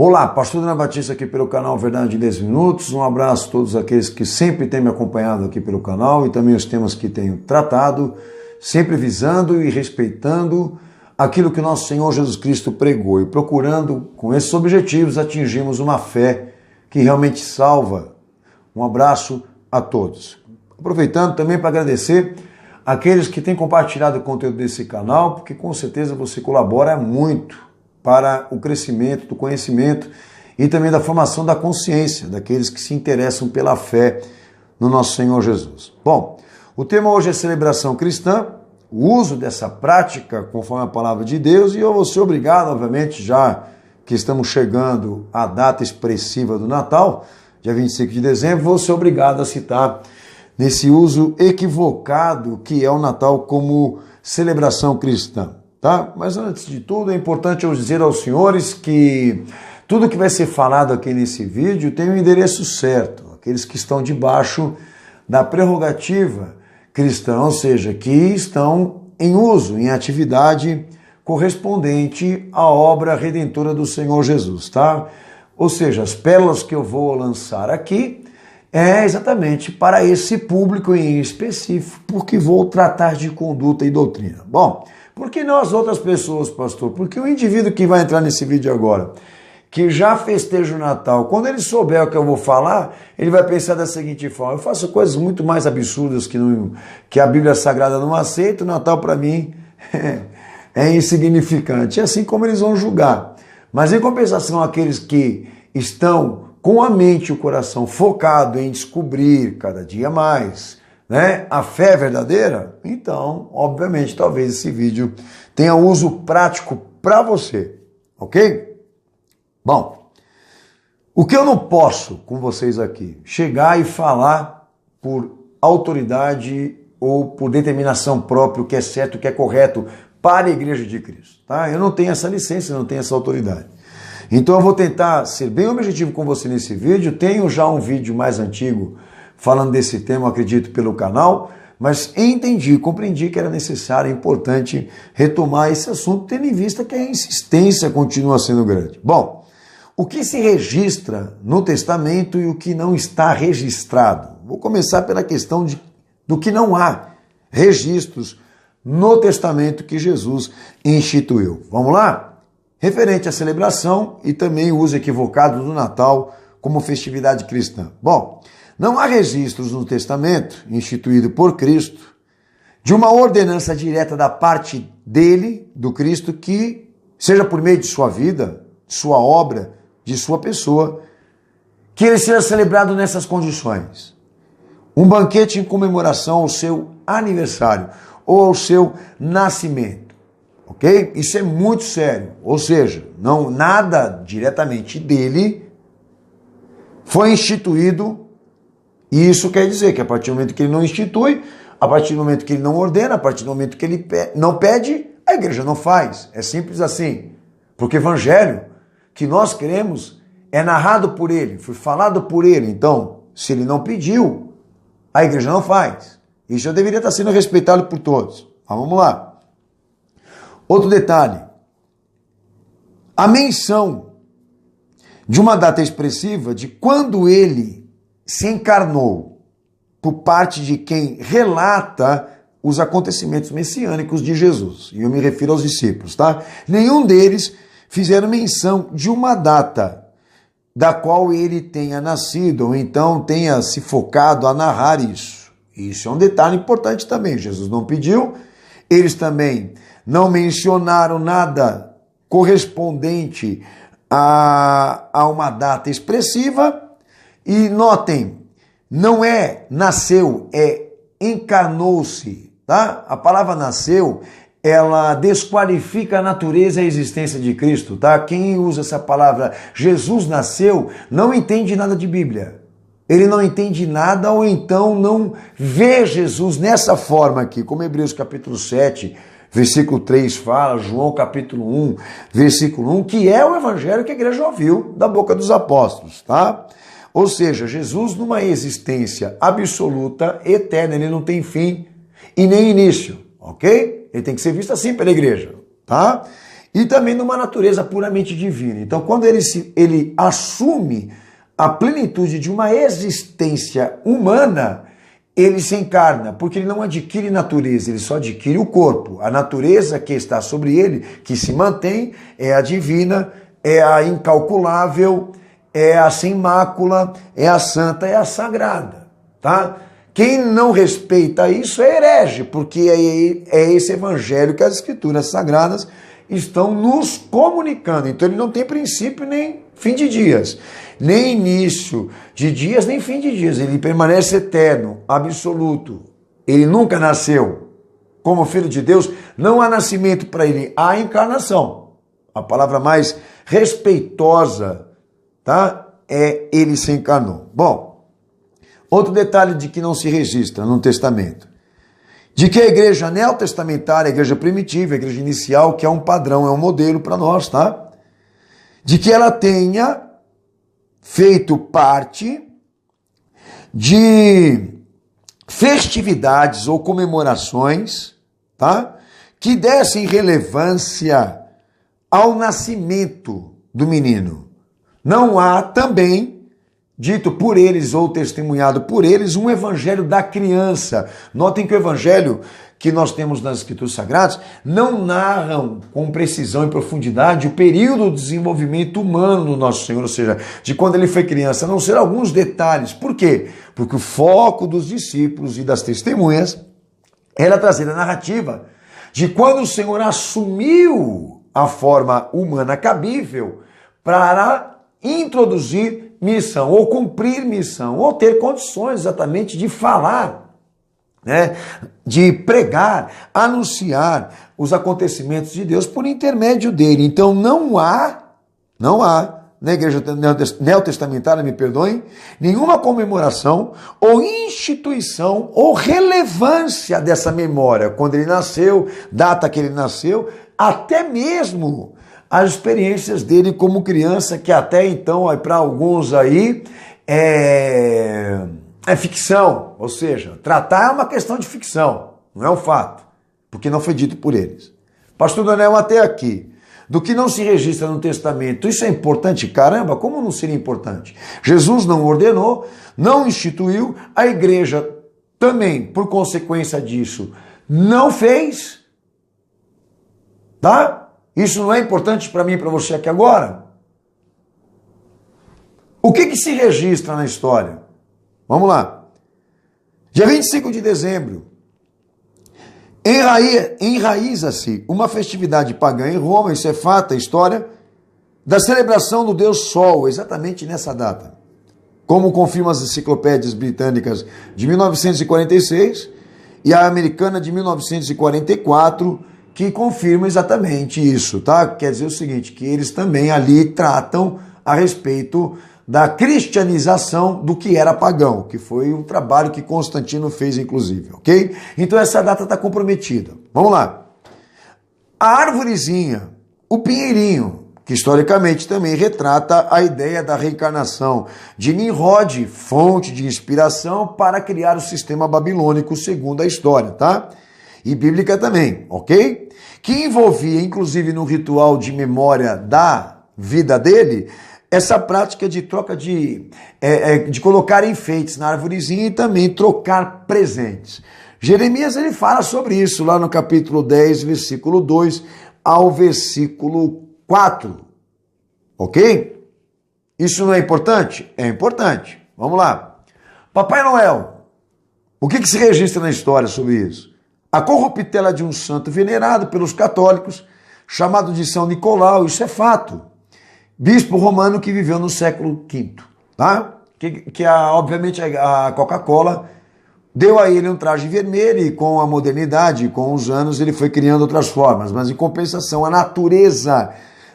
Olá, Pastor Daniel Batista aqui pelo canal Verdade em 10 Minutos. Um abraço a todos aqueles que sempre têm me acompanhado aqui pelo canal e também os temas que tenho tratado, sempre visando e respeitando aquilo que nosso Senhor Jesus Cristo pregou e procurando, com esses objetivos, atingirmos uma fé que realmente salva. Um abraço a todos. Aproveitando também para agradecer aqueles que têm compartilhado o conteúdo desse canal, porque com certeza você colabora muito para o crescimento do conhecimento e também da formação da consciência daqueles que se interessam pela fé no nosso Senhor Jesus. Bom, o tema hoje é celebração cristã, o uso dessa prática conforme a palavra de Deus, e eu vou ser obrigado, obviamente, já que estamos chegando à data expressiva do Natal, dia 25 de dezembro, vou ser obrigado a citar nesse uso equivocado que é o Natal como celebração cristã. Tá? Mas antes de tudo, é importante eu dizer aos senhores que tudo que vai ser falado aqui nesse vídeo tem o endereço certo, aqueles que estão debaixo da prerrogativa cristã, ou seja, que estão em uso, em atividade correspondente à obra redentora do Senhor Jesus, tá? Ou seja, as pérolas que eu vou lançar aqui é exatamente para esse público em específico, porque vou tratar de conduta e doutrina. Bom, por que nós outras pessoas, pastor? Porque o indivíduo que vai entrar nesse vídeo agora, que já festeja o Natal, quando ele souber o que eu vou falar, ele vai pensar da seguinte forma: eu faço coisas muito mais absurdas que a Bíblia Sagrada não aceita, o Natal para mim é insignificante. É assim como eles vão julgar. Mas em compensação, aqueles que estão com a mente e o coração focado em descobrir cada dia mais, né, a fé verdadeira, então, obviamente, talvez esse vídeo tenha uso prático para você, ok? Bom, o que eu não posso com vocês aqui, chegar e falar por autoridade ou por determinação própria o que é certo, o que é correto para a Igreja de Cristo, tá? Eu não tenho essa licença, eu não tenho essa autoridade. Então eu vou tentar ser bem objetivo com você nesse vídeo. Tenho já um vídeo mais antigo falando desse tema, acredito, pelo canal, mas entendi, compreendi que era necessário, importante retomar esse assunto, tendo em vista que a insistência continua sendo grande. Bom, o que se registra no testamento e o que não está registrado? Vou começar pela questão do que não há registros no testamento que Jesus instituiu. Vamos lá? Referente à celebração e também o uso equivocado do Natal como festividade cristã. Bom, não há registros no testamento, instituído por Cristo, de uma ordenança direta da parte dele, do Cristo, que seja por meio de sua vida, de sua obra, de sua pessoa, que ele seja celebrado nessas condições. Um banquete em comemoração ao seu aniversário ou ao seu nascimento. Ok? Isso é muito sério. Ou seja, não nada diretamente dele foi instituído. E isso quer dizer que a partir do momento que ele não institui, a partir do momento que ele não ordena, a partir do momento que ele não pede, a igreja não faz. É simples assim. Porque o evangelho que nós queremos é narrado por ele, foi falado por ele. Então, se ele não pediu, a igreja não faz. Isso já deveria estar sendo respeitado por todos. Mas vamos lá. Outro detalhe. A menção de uma data expressiva de quando ele se encarnou por parte de quem relata os acontecimentos messiânicos de Jesus. E eu me refiro aos discípulos, tá? Nenhum deles fizeram menção de uma data da qual ele tenha nascido, ou então tenha se focado a narrar isso. Isso é um detalhe importante também. Jesus não pediu, eles também não mencionaram nada correspondente a uma data expressiva. E notem, não é nasceu, é encarnou-se, tá? A palavra nasceu, ela desqualifica a natureza e a existência de Cristo, tá? Quem usa essa palavra, Jesus nasceu, não entende nada de Bíblia. Ele não entende nada ou então não vê Jesus nessa forma aqui, como Hebreus capítulo 7, versículo 3 fala, João capítulo 1, versículo 1, que é o evangelho que a igreja ouviu da boca dos apóstolos, tá? Ou seja, Jesus numa existência absoluta, eterna, ele não tem fim e nem início, ok? Ele tem que ser visto assim pela igreja, tá? e também numa natureza puramente divina. Então, quando ele assume a plenitude de uma existência humana, ele se encarna, porque ele não adquire natureza, ele só adquire o corpo. A natureza que está sobre ele, que se mantém, é a divina, é a incalculável, é a sem mácula, é a santa, é a sagrada, tá? Quem não respeita isso é herege, porque é esse evangelho que as escrituras sagradas estão nos comunicando. Então ele não tem princípio nem fim de dias, nem início de dias, nem fim de dias. Ele permanece eterno, absoluto. Ele nunca nasceu. Como filho de Deus, não há nascimento para ele, há encarnação. A palavra mais respeitosa, tá? É ele se encarnou. Bom, outro detalhe de que não se registra no testamento. De que a igreja neotestamentária, a igreja primitiva, a igreja inicial, que é um padrão, é um modelo para nós, tá? De que ela tenha feito parte de festividades ou comemorações, tá? Que dessem relevância ao nascimento do menino. Não há também, dito por eles ou testemunhado por eles, um evangelho da criança. Notem que o evangelho que nós temos nas Escrituras Sagradas não narram com precisão e profundidade o período do desenvolvimento humano do nosso Senhor, ou seja, de quando ele foi criança, a não ser alguns detalhes. Por quê? Porque o foco dos discípulos e das testemunhas era trazer a narrativa de quando o Senhor assumiu a forma humana cabível para introduzir missão, ou cumprir missão, ou ter condições exatamente de falar, né, de pregar, anunciar os acontecimentos de Deus por intermédio dele. Então não há na igreja neotestamentária, me perdoem, nenhuma comemoração ou instituição ou relevância dessa memória, quando ele nasceu, data que ele nasceu, até mesmo as experiências dele como criança, que até então, para alguns aí, é ficção. Ou seja, tratar é uma questão de ficção, não é um fato, porque não foi dito por eles. Pastor Daniel, até aqui, do que não se registra no testamento, isso é importante? Caramba, como não seria importante? Jesus não ordenou, não instituiu, a igreja também, por consequência disso, não fez, tá? Isso não é importante para mim e para você aqui agora? O que se registra na história? Vamos lá. Dia 25 de dezembro, enraiza-se uma festividade pagã em Roma, isso é fato, a história da celebração do Deus Sol, exatamente nessa data. Como confirmam as enciclopédias britânicas de 1946 e a americana de 1944, que confirma exatamente isso, tá? Quer dizer o seguinte, que eles também ali tratam a respeito da cristianização do que era pagão, que foi um trabalho que Constantino fez, inclusive, ok? Então essa data está comprometida. Vamos lá. A árvorezinha, o pinheirinho, que historicamente também retrata a ideia da reencarnação de Nimrod, fonte de inspiração para criar o sistema babilônico, segundo a história, tá? E bíblica também, ok? Que envolvia, inclusive no ritual de memória da vida dele, essa prática de troca de colocar enfeites na arvorezinha e também trocar presentes. Jeremias ele fala sobre isso lá no capítulo 10, versículo 2 ao versículo 4, ok? Isso não é importante? É importante. Vamos lá. Papai Noel, o que se registra na história sobre isso? A corruptela de um santo venerado pelos católicos, chamado de São Nicolau, isso é fato. Bispo romano que viveu no século V, tá? Obviamente a Coca-Cola deu a ele um traje vermelho e com a modernidade, com os anos, ele foi criando outras formas, mas em compensação a natureza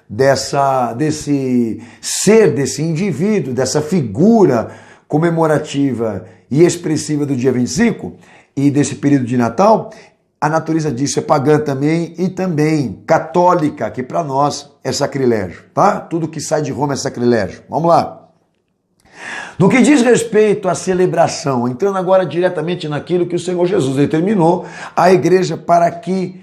desse ser, desse indivíduo, dessa figura comemorativa e expressiva do dia 25 e desse período de Natal, a natureza disso é pagã também e também católica, que para nós é sacrilégio, tá? Tudo que sai de Roma é sacrilégio. Vamos lá. No que diz respeito à celebração, entrando agora diretamente naquilo que o Senhor Jesus determinou à igreja para que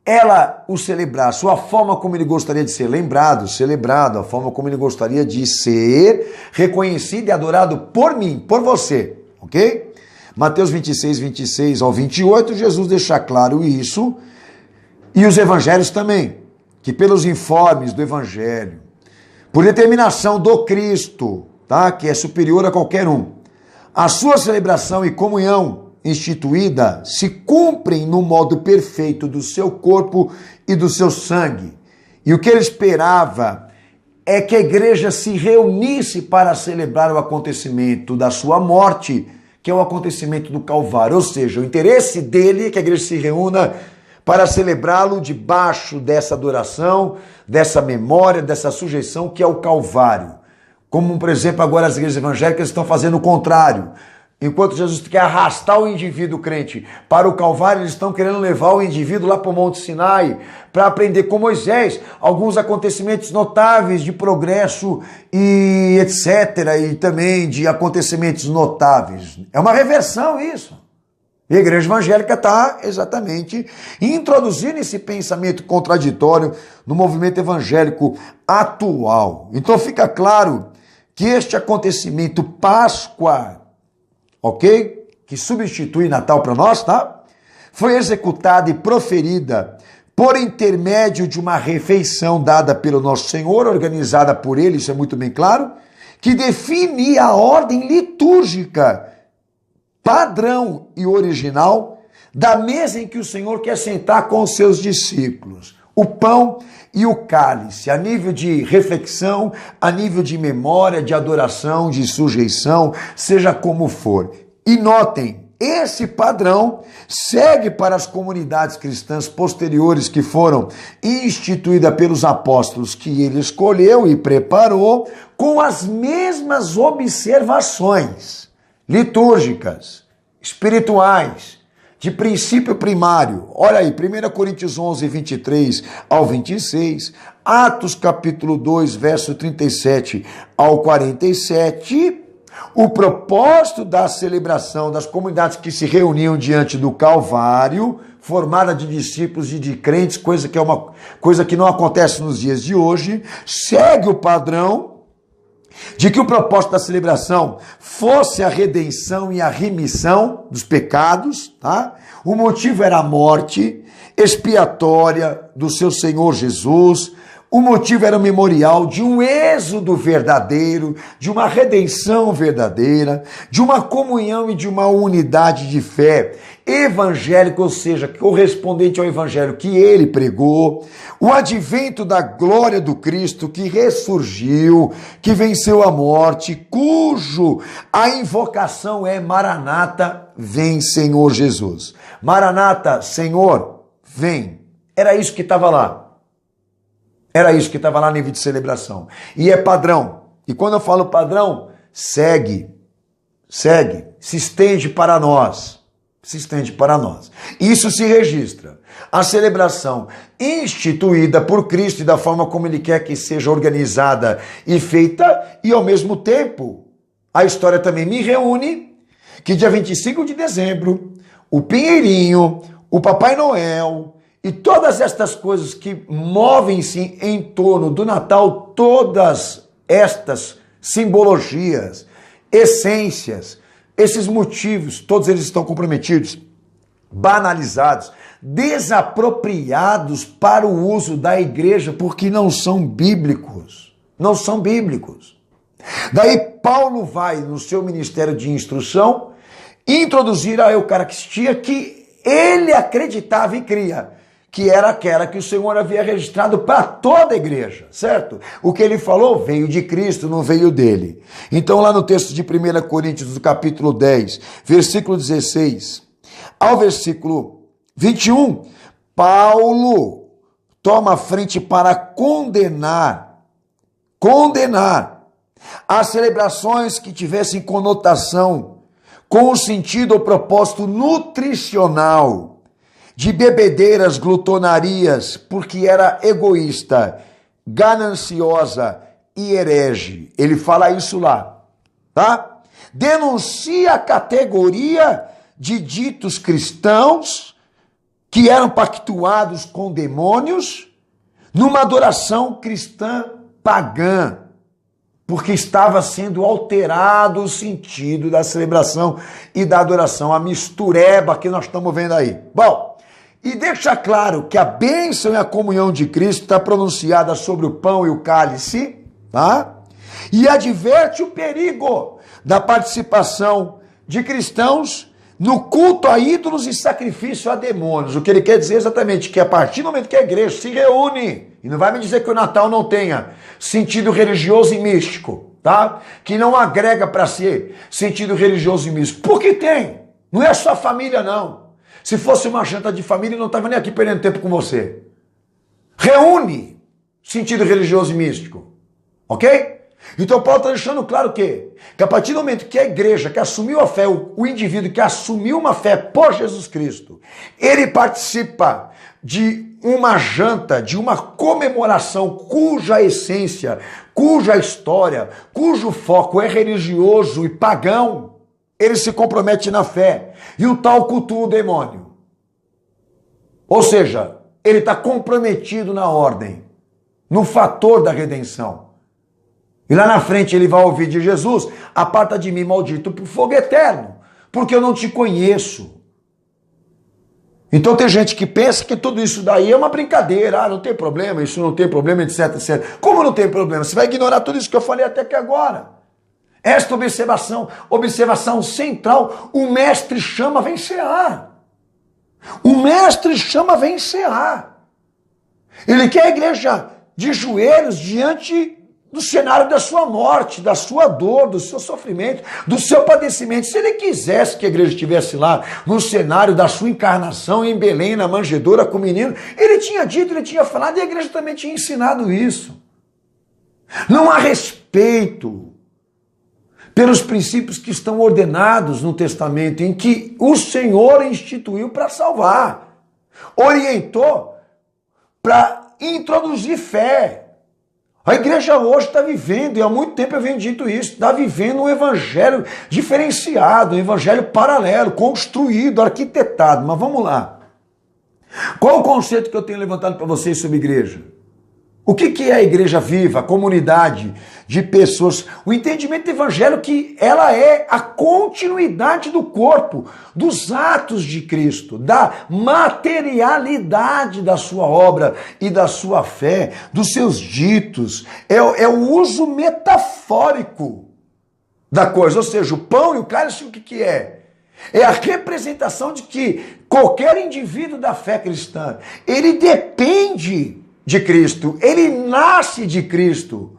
ela o celebrasse, ou a forma como ele gostaria de ser lembrado, celebrado, a forma como ele gostaria de ser reconhecido e adorado por mim, por você, ok? Mateus 26, 26 ao 28, Jesus deixa claro isso, e os evangelhos também, que pelos informes do evangelho, por determinação do Cristo, tá? Que é superior a qualquer um, a sua celebração e comunhão instituída se cumprem no modo perfeito do seu corpo e do seu sangue. E o que ele esperava é que a igreja se reunisse para celebrar o acontecimento da sua morte, que é o acontecimento do Calvário. Ou seja, o interesse dele é que a igreja se reúna para celebrá-lo debaixo dessa adoração, dessa memória, dessa sujeição que é o Calvário. Como, por exemplo, agora as igrejas evangélicas estão fazendo o contrário. Enquanto Jesus quer arrastar o indivíduo crente para o Calvário, eles estão querendo levar o indivíduo lá para o Monte Sinai para aprender com Moisés alguns acontecimentos notáveis de progresso e etc. E também de acontecimentos notáveis. É uma reversão isso. E a igreja evangélica está exatamente introduzindo esse pensamento contraditório no movimento evangélico atual. Então fica claro que este acontecimento Páscoa, ok? Que substitui Natal para nós, tá? Foi executada e proferida por intermédio de uma refeição dada pelo nosso Senhor, organizada por ele, isso é muito bem claro, que define a ordem litúrgica, padrão e original da mesa em que o Senhor quer sentar com os seus discípulos. O pão e o cálice, a nível de reflexão, a nível de memória, de adoração, de sujeição, seja como for. E notem, esse padrão segue para as comunidades cristãs posteriores que foram instituídas pelos apóstolos que ele escolheu e preparou, com as mesmas observações litúrgicas, espirituais, de princípio primário. Olha aí, 1 Coríntios 11, 23 ao 26, Atos capítulo 2, verso 37 ao 47, o propósito da celebração das comunidades que se reuniam diante do Calvário, formada de discípulos e de crentes, coisa que é uma coisa que não acontece nos dias de hoje, segue o padrão de que o propósito da celebração fosse a redenção e a remissão dos pecados, tá? O motivo era a morte expiatória do seu Senhor Jesus. O motivo era o memorial de um êxodo verdadeiro, de uma redenção verdadeira, de uma comunhão e de uma unidade de fé evangélica, ou seja, correspondente ao evangelho que ele pregou, o advento da glória do Cristo que ressurgiu, que venceu a morte, cujo a invocação é Maranata, vem Senhor Jesus. Maranata, Senhor, vem. Era isso que estava lá. Era isso que estava lá no nível de celebração. E é padrão. E quando eu falo padrão, segue, se estende para nós. Se estende para nós. Isso se registra. A celebração instituída por Cristo e da forma como ele quer que seja organizada e feita, e ao mesmo tempo, a história também me reúne que dia 25 de dezembro, o Pinheirinho, o Papai Noel e todas estas coisas que movem-se em torno do Natal, todas estas simbologias, essências, esses motivos, todos eles estão comprometidos, banalizados, desapropriados para o uso da igreja, porque não são bíblicos. Não são bíblicos. Daí Paulo vai, no seu ministério de instrução, introduzir a Eucaristia que ele acreditava e cria, que era aquela que o Senhor havia registrado para toda a igreja, certo? O que ele falou veio de Cristo, não veio dele. Então lá no texto de 1 Coríntios, do capítulo 10, versículo 16, ao versículo 21, Paulo toma a frente para condenar as celebrações que tivessem conotação com o sentido ou propósito nutricional, de bebedeiras, glutonarias, porque era egoísta, gananciosa e herege. Ele fala isso lá, tá? Denuncia a categoria de ditos cristãos que eram pactuados com demônios numa adoração cristã pagã, porque estava sendo alterado o sentido da celebração e da adoração, a mistureba que nós estamos vendo aí. Bom, e deixa claro que a bênção e a comunhão de Cristo está pronunciada sobre o pão e o cálice, tá? E adverte o perigo da participação de cristãos no culto a ídolos e sacrifício a demônios. O que ele quer dizer exatamente que a partir do momento que a igreja se reúne, e não vai me dizer que o Natal não tenha sentido religioso e místico, tá? Que não agrega para si sentido religioso e místico. Porque tem. Não é só família, não. Se fosse uma janta de família, eu não estava nem aqui perdendo tempo com você. Reúne sentido religioso e místico. Ok? Então Paulo está deixando claro que a partir do momento que a igreja que assumiu a fé, o indivíduo que assumiu uma fé por Jesus Cristo, ele participa de uma janta, de uma comemoração cuja essência, cuja história, cujo foco é religioso e pagão, ele se compromete na fé e o tal cultua o demônio. Ou seja, ele está comprometido na ordem, no fator da redenção. E lá na frente ele vai ouvir de Jesus: aparta de mim, maldito, para o fogo eterno, porque eu não te conheço. Então tem gente que pensa que tudo isso daí é uma brincadeira, não tem problema, isso não tem problema, etc, etc. Como não tem problema? Você vai ignorar tudo isso que eu falei até aqui agora. Esta observação central, o mestre chama a vencear. O mestre chama a vencear. Ele quer a igreja de joelhos diante do cenário da sua morte, da sua dor, do seu sofrimento, do seu padecimento. Se ele quisesse que a igreja estivesse lá, no cenário da sua encarnação em Belém, na manjedoura com o menino, ele tinha dito, ele tinha falado, e a igreja também tinha ensinado isso. Não há respeito pelos princípios que estão ordenados no Testamento, em que o Senhor instituiu para salvar, orientou para introduzir fé. A igreja hoje está vivendo, e há muito tempo eu venho dito isso, está vivendo um evangelho diferenciado, um evangelho paralelo, construído, arquitetado. Mas vamos lá. Qual o conceito que eu tenho levantado para vocês sobre igreja? O que é a igreja viva, a comunidade de pessoas? O entendimento do evangelho que ela é a continuidade do corpo, dos atos de Cristo, da materialidade da sua obra e da sua fé, dos seus ditos. É o uso metafórico da coisa. Ou seja, o pão e o cálice, o que é? É a representação de que qualquer indivíduo da fé cristã, ele depende de Cristo, ele nasce de Cristo.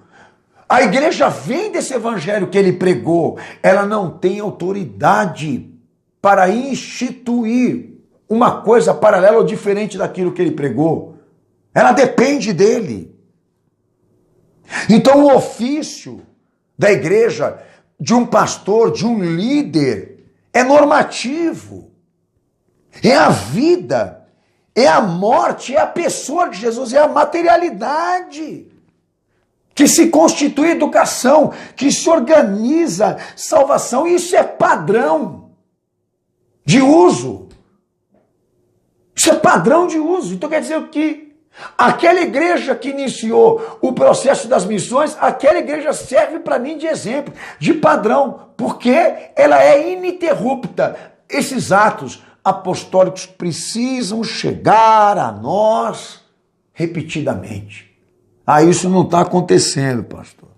A igreja vem desse evangelho que ele pregou. Ela não tem autoridade para instituir uma coisa paralela ou diferente daquilo que ele pregou. Ela depende dele. Então o ofício da igreja, de um pastor, de um líder, é normativo. É a vida, é a morte, é a pessoa de Jesus, é a materialidade que se constitui educação, que se organiza salvação. Isso é padrão de uso. Isso é padrão de uso. Então quer dizer que aquela igreja que iniciou o processo das missões, aquela igreja serve para mim de exemplo, de padrão, porque ela é ininterrupta. Esses atos apostólicos precisam chegar a nós repetidamente. Isso não está acontecendo, pastor.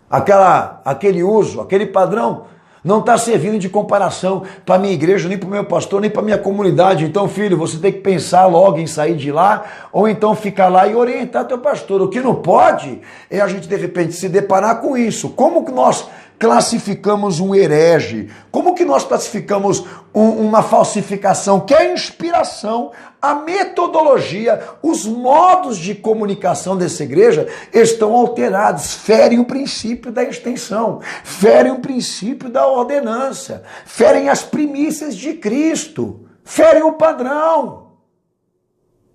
Aquele uso, aquele padrão não está servindo de comparação para a minha igreja, nem para o meu pastor, nem para a minha comunidade. Então, filho, você tem que pensar logo em sair de lá, ou então ficar lá e orientar teu pastor. O que não pode é a gente, de repente, se deparar com isso. Como que nós classificamos um herege? Como que nós classificamos uma falsificação? Que é a inspiração, a metodologia, os modos de comunicação dessa igreja estão alterados, ferem o princípio da extensão, ferem o princípio da ordenança, ferem as primícias de Cristo, ferem o padrão.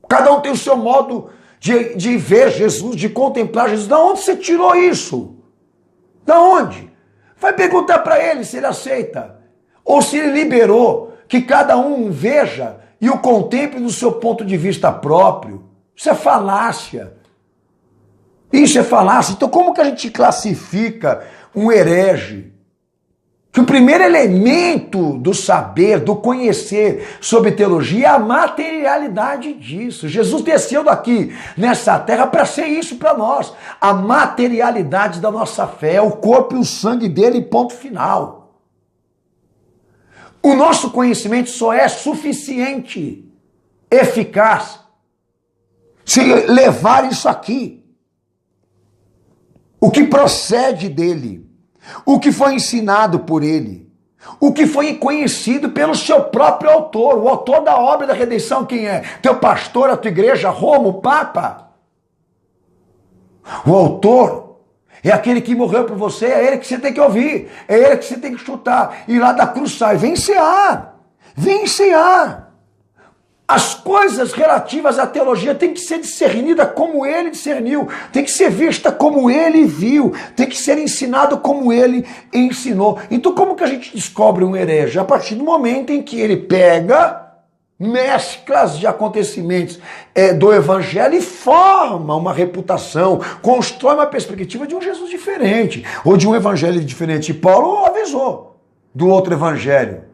Cada um tem o seu modo de ver Jesus, de contemplar Jesus. Da onde você tirou isso? Da onde? Vai perguntar para ele se ele aceita, ou se ele liberou que cada um veja e o contemple do seu ponto de vista próprio. Isso é falácia. Isso é falácia. Então como que a gente classifica um herege? Que o primeiro elemento do saber, do conhecer sobre teologia é a materialidade disso. Jesus desceu daqui, nessa terra, para ser isso para nós. A materialidade da nossa fé, o corpo e o sangue dele, ponto final. O nosso conhecimento só é suficiente, eficaz, se levar isso aqui. O que procede dele. O que foi ensinado por ele, o que foi conhecido pelo seu próprio autor, o autor da obra da redenção, quem é? Teu pastor, a tua igreja, Roma, o Papa. O autor é aquele que morreu por você, é ele que você tem que ouvir, é ele que você tem que chutar, e lá da cruz sai, vem cear, vem cear. As coisas relativas à teologia têm que ser discernidas como ele discerniu, tem que ser vista como ele viu, tem que ser ensinado como ele ensinou. Então como que a gente descobre um herege? A partir do momento em que ele pega mesclas de acontecimentos do evangelho e forma uma reputação, constrói uma perspectiva de um Jesus diferente, ou de um evangelho diferente. E Paulo avisou do outro evangelho,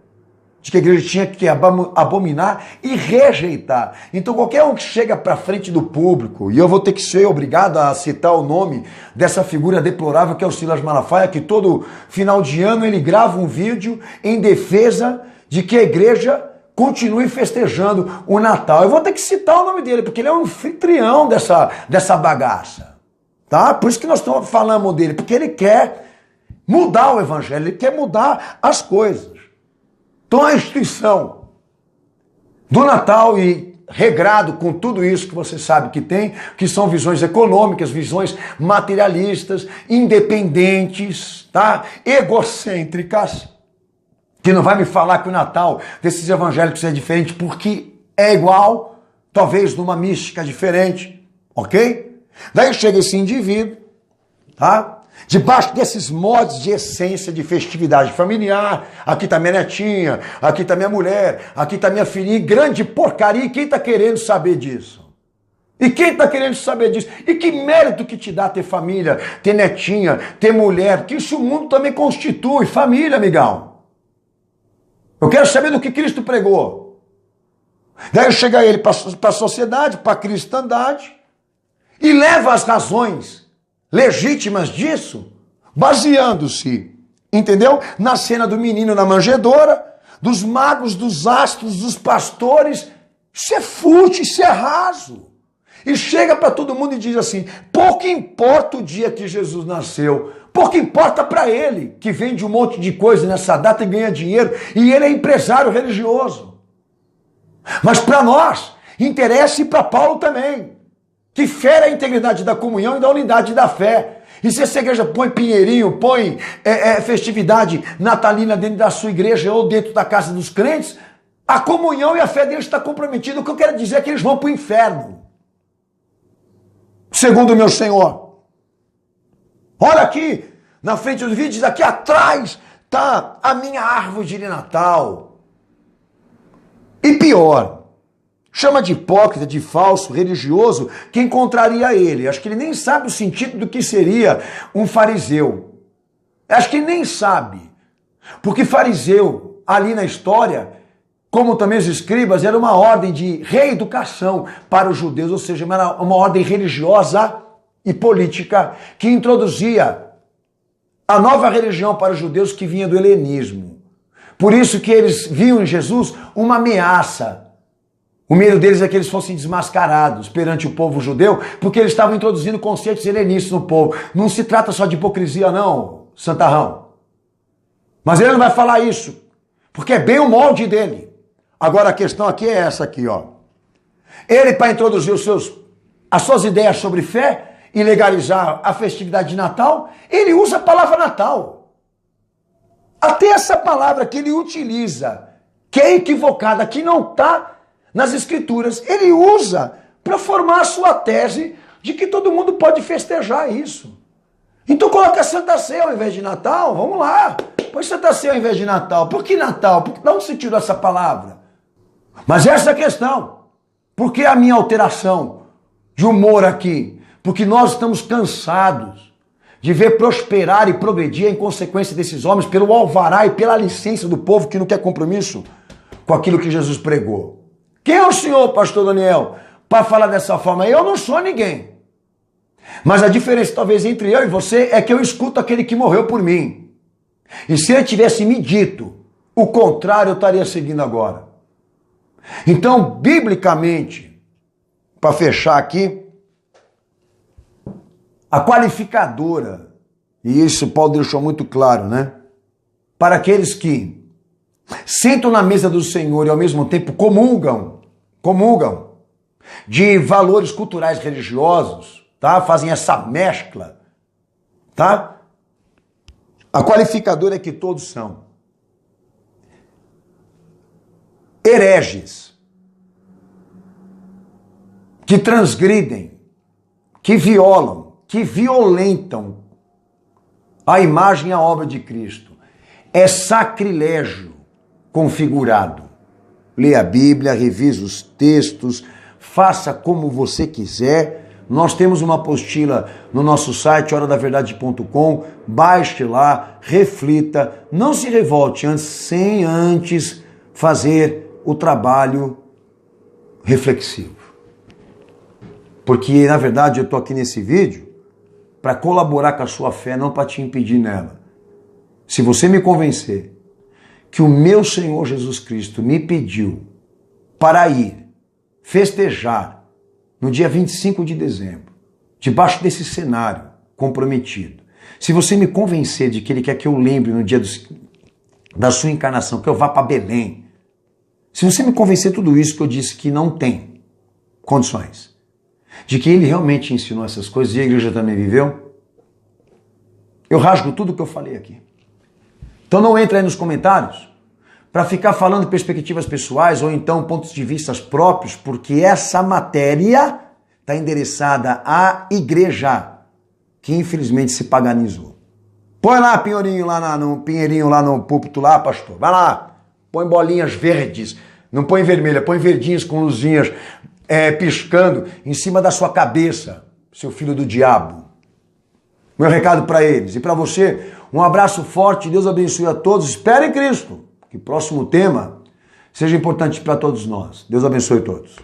de que a igreja tinha que abominar e rejeitar. Então qualquer um que chega para frente do público, e eu vou ter que ser obrigado a citar o nome dessa figura deplorável que é o Silas Malafaia, que todo final de ano ele grava um vídeo em defesa de que a igreja continue festejando o Natal. Eu vou ter que citar o nome dele, porque ele é um anfitrião dessa bagaça. Tá? Por isso que nós falamos dele, porque ele quer mudar o evangelho, ele quer mudar as coisas. Então a instituição do Natal, e regrado com tudo isso que você sabe que tem, que são visões econômicas, visões materialistas, independentes, tá? Egocêntricas, que não vai me falar que o Natal desses evangélicos é diferente porque é igual, talvez numa mística diferente, ok? Daí chega esse indivíduo, tá? Debaixo desses modos de essência de festividade familiar, aqui está minha netinha, aqui está minha mulher, aqui está minha filhinha, grande porcaria, e quem está querendo saber disso? E quem está querendo saber disso? E que mérito que te dá ter família, ter netinha, ter mulher, que isso o mundo também constitui, família, amigão. Eu quero saber do que Cristo pregou. Daí chega ele para a sociedade, para a cristandade, e leva as razões legítimas disso, baseando-se, entendeu? Na cena do menino na manjedoura, dos magos, dos astros, dos pastores. Isso é fútil, isso é raso. E chega para todo mundo e diz assim, pouco importa o dia que Jesus nasceu, pouco importa para ele, que vende um monte de coisa nessa data e ganha dinheiro, e ele é empresário religioso. Mas para nós, interessa e para Paulo também, que fere a integridade da comunhão e da unidade da fé. E se essa igreja põe pinheirinho, põe festividade natalina dentro da sua igreja ou dentro da casa dos crentes, a comunhão e a fé deles está comprometida. O que eu quero dizer é que eles vão para o inferno. Segundo o meu Senhor. Olha aqui, na frente dos vídeos, aqui atrás está a minha árvore de Natal. E pior, chama de hipócrita, de falso, religioso, que encontraria ele. Acho que ele nem sabe o sentido do que seria um fariseu. Acho que ele nem sabe. Porque fariseu, ali na história, como também os escribas, era uma ordem de reeducação para os judeus, ou seja, era uma ordem religiosa e política que introduzia a nova religião para os judeus que vinha do helenismo. Por isso que eles viam em Jesus uma ameaça. O medo deles é que eles fossem desmascarados perante o povo judeu, porque eles estavam introduzindo conceitos helenistas no povo. Não se trata só de hipocrisia não, santarrão. Mas ele não vai falar isso, porque é bem o molde dele. Agora a questão aqui é essa aqui, ó. Ele, para introduzir as suas ideias sobre fé e legalizar a festividade de Natal, ele usa a palavra Natal. Até essa palavra que ele utiliza, que é equivocada, que não está nas escrituras, ele usa para formar a sua tese de que todo mundo pode festejar isso. Então coloca Santa Ceia ao invés de Natal, vamos lá. Põe Santa Ceia ao invés de Natal. Por que Natal? De onde você tirou essa palavra? Mas essa é a questão. Por que a minha alteração de humor aqui? Porque nós estamos cansados de ver prosperar e progredir em consequência desses homens pelo alvará e pela licença do povo que não quer compromisso com aquilo que Jesus pregou. Quem é o senhor, pastor Daniel, para falar dessa forma? Eu não sou ninguém. Mas a diferença talvez entre eu e você é que eu escuto aquele que morreu por mim. E se ele tivesse me dito o contrário, eu estaria seguindo agora. Então, biblicamente, para fechar aqui, a qualificadora, e isso Paulo deixou muito claro, né? Para aqueles que sentam na mesa do Senhor e ao mesmo tempo comungam de valores culturais religiosos, tá? Fazem essa mescla, tá? A qualificadora é que todos são hereges, que transgridem, que violam, que violentam a imagem e a obra de Cristo. É sacrilégio configurado. Leia a Bíblia, revise os textos, faça como você quiser. Nós temos uma apostila no nosso site, horadaverdade.com, baixe lá, reflita, não se revolte sem antes fazer o trabalho reflexivo. Porque, na verdade, eu estou aqui nesse vídeo para colaborar com a sua fé, não para te impedir nela. Se você me convencer que o meu Senhor Jesus Cristo me pediu para ir festejar no dia 25 de dezembro, debaixo desse cenário comprometido, se você me convencer de que Ele quer que eu lembre no dia da sua encarnação, que eu vá para Belém, se você me convencer tudo isso que eu disse que não tem condições, de que Ele realmente ensinou essas coisas e a igreja também viveu, eu rasgo tudo que eu falei aqui. Então não entra aí nos comentários para ficar falando perspectivas pessoais ou então pontos de vista próprios, porque essa matéria está endereçada à igreja, que infelizmente se paganizou. Põe lá Pinheirinho lá no púlpito lá, pastor. Vai lá, põe bolinhas verdes, não põe vermelha, põe verdinhas com luzinhas piscando em cima da sua cabeça, seu filho do diabo. Meu recado para eles e para você, um abraço forte, Deus abençoe a todos, espere em Cristo, que o próximo tema seja importante para todos nós. Deus abençoe todos.